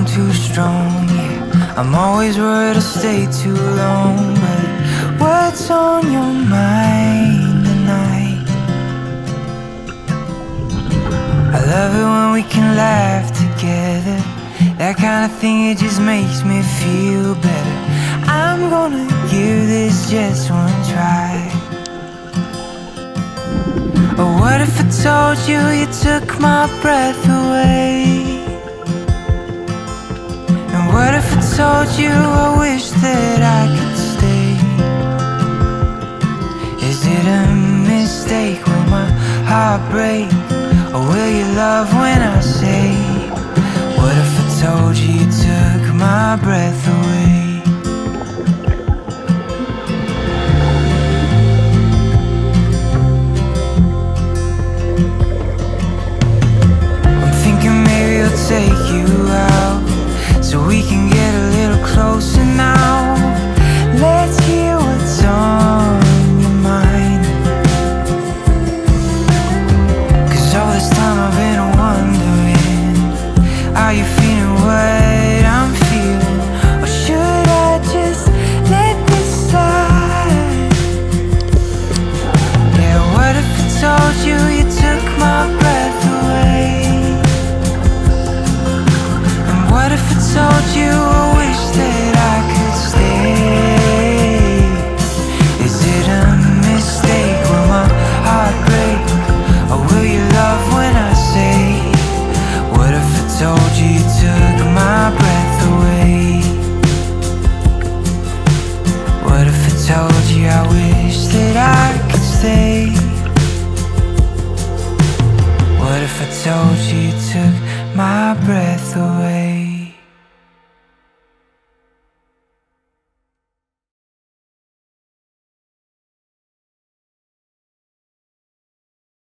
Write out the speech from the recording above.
too strong, yeah. I'm always worried I'll stay too long, but what's on your mind tonight? I love it when we can laugh together. That kind of thing, it just makes me feel better. I'm gonna give this just one try. Or what if I told you you took my breath away? And what if I told you I wish that I could stay? Is it a mistake? Will my heart break? Or will you love when I say, what if I told you you took my breath away? Take you out so we can get a little closer now. Let's hear what's on your mind. 'Cause all this time I've been wondering, are you feeling what I'm feeling? Or should I just let this slide? Yeah, what if I told you you took my breath away? What if I told you I wish that I could stay? Is it a mistake? Will my heart break? Or will you love when I say, what if I told you you took my breath away? What if I told you I wish that I could stay? What if I told you you took my breath away?